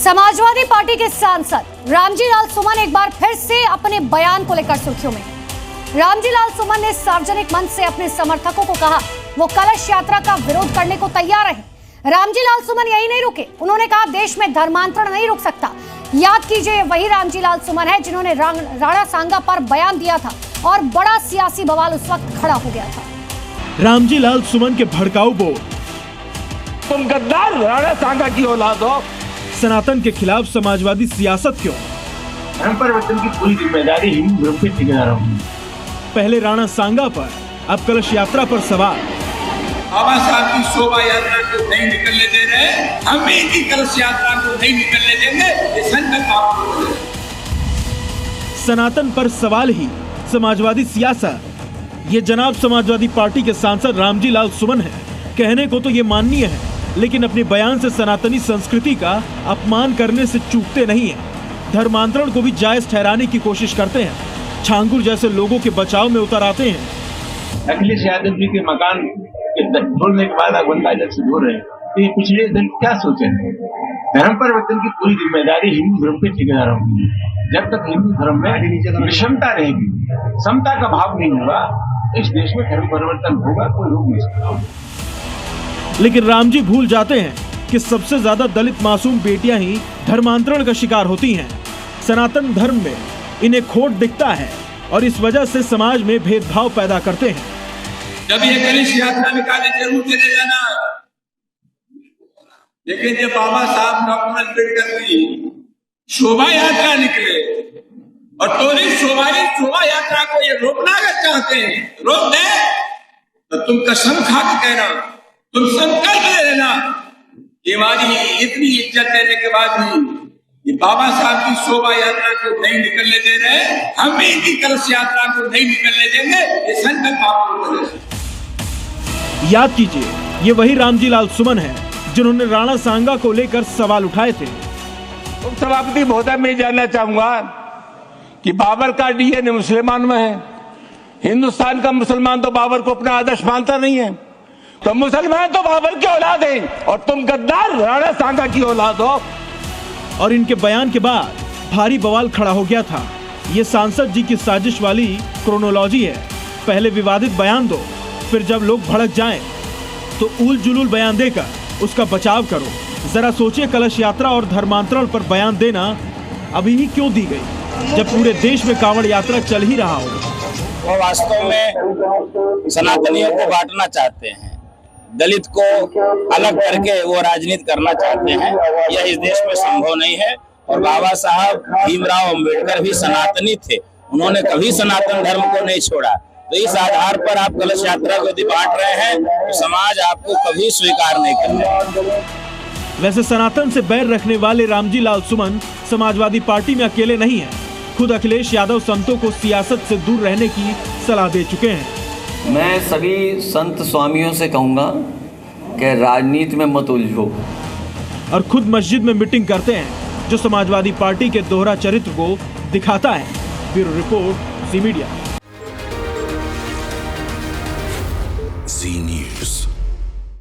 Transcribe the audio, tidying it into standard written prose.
Samajwadi party के सांसद रामजी लाल सुमन एक बार फिर से अपने बयान को लेकर सुर्खियों में। रामजी लाल सुमन ने सार्वजनिक मंच से अपने समर्थकों को कहा वो कलश यात्रा का विरोध करने को तैयार है। रामजी लाल सुमन यही नहीं रुके, उन्होंने कहा देश में धर्मांतरण नहीं रुक सकता। याद कीजिए, वही रामजी लाल सुमन है जिन्होंने राणा सांगा पर बयान दिया था और बड़ा सियासी बवाल उस वक्त खड़ा हो गया था। रामजी लाल सुमन के भड़काऊ बोल, तुम गद्दार राणा सांगा की औलाद हो। सनातन के खिलाफ समाजवादी सियासत क्यों? धर्म परिवर्तन की पूरी जिम्मेदारी हिंदू धर्म के ठेकेदारों की। पहले राणा सांगा पर, अब कलश यात्रा पर सवाल। बाबा साहब की शोभा यात्रा को नहीं निकलने दे रहे, हम भी इनकी कलश यात्रा को नहीं निकलने देंगे। ये संकल्प आप लोगों ने। सनातन पर सवाल ही समाजवादी सियासत। ये जनाब समाजवादी पार्टी के सांसद रामजी लाल सुमन है। कहने को तो ये माननीय है, लेकिन अपने बयान से सनातनी संस्कृति का अपमान करने से चूकते नहीं हैं। धर्मांतरण को भी जायज ठहराने की कोशिश करते हैं। छांगुर जैसे लोगों के बचाव में उतर आते हैं। अखिलेश यादव जी के मकान ढोलने के बाद अगवंता जब से ढो रहे हैं, तो ये पिछले दिन क्या सोचे? धर्म परिवर्तन की पूरी जिम्मेदारी हिंदू धर्म के ठेकेदारों की। जब तक हिंदू धर्म में विषमता रहेगी, समता का भाव नहीं होगा, इस देश में धर्म परिवर्तन होगा, कोई रोक नहीं सकता। लेकिन रामजी भूल जाते हैं कि सबसे ज्यादा दलित मासूम बेटियां ही धर्मांतरण का शिकार होती हैं। सनातन धर्म में इन्हें खोट दिखता है और इस वजह से समाज में भेदभाव पैदा करते हैं। जब ये कलश यात्रा निकाले जरूर चले जाना, लेकिन जब बाबा साहब डॉक्टर अम्बेडकर की शोभा यात्रा निकले और टोली शोभा यात्रा को ये रोकना अगर चाहते हैं, रोक दे तो तुम कसम खा के कहना, तुम संकल्प ले लेना कि हमारी इतनी इज्जत देने के बाद भी ये बाबा साहब की शोभा यात्रा को नहीं निकलने दे रहे, हम भी इनकी कलश यात्रा को नहीं निकलने देंगे। ये संकल्प आप लोगों ने। याद कीजिए, ये वही रामजी लाल सुमन है जिन्होंने राणा सांगा को लेकर सवाल उठाए थे। सभापति महोदय, मैं जानना चाहूंगा कि बाबर का डीएनए मुसलमान में है। हिंदुस्तान का मुसलमान तो बाबर को अपना आदर्श मानता नहीं है, तो मुसलमान तो बाबर की औलाद है और तुम गद्दार राणा सांगा की औलाद हो। और इनके बयान के बाद भारी बवाल खड़ा हो गया था। ये सांसद जी की साजिश वाली क्रोनोलॉजी है। पहले विवादित बयान दो, फिर जब लोग भड़क जाएं तो उल जुलूल बयान देकर उसका बचाव करो। जरा सोचिए, कलश यात्रा और धर्मांतरण पर बयान देना अभी ही क्यों दी गई, जब पूरे देश में कांवड़ यात्रा चल ही रहा हो। वो वास्तव में सनातनियों को बांटना चाहते हैं, दलित को अलग करके वो राजनीति करना चाहते हैं। यह इस देश में संभव नहीं है। और बाबा साहब भीमराव अंबेडकर भी सनातनी थे, उन्होंने कभी सनातन धर्म को नहीं छोड़ा। तो इस आधार पर आप कलश यात्रा को यदि बांट रहे हैं तो समाज आपको कभी स्वीकार नहीं करेगा। वैसे सनातन से बैर रखने वाले रामजी लाल सुमन समाजवादी पार्टी में अकेले नहीं हैं। खुद अखिलेश यादव संतों को सियासत से दूर रहने की सलाह दे चुके हैं। मैं सभी संत स्वामियों से कहूंगा कि राजनीति में मत उलझो। और खुद मस्जिद में मीटिंग करते हैं, जो समाजवादी पार्टी के दोहरा चरित्र को दिखाता है। ब्यूरो रिपोर्ट, ज़ी मीडिया।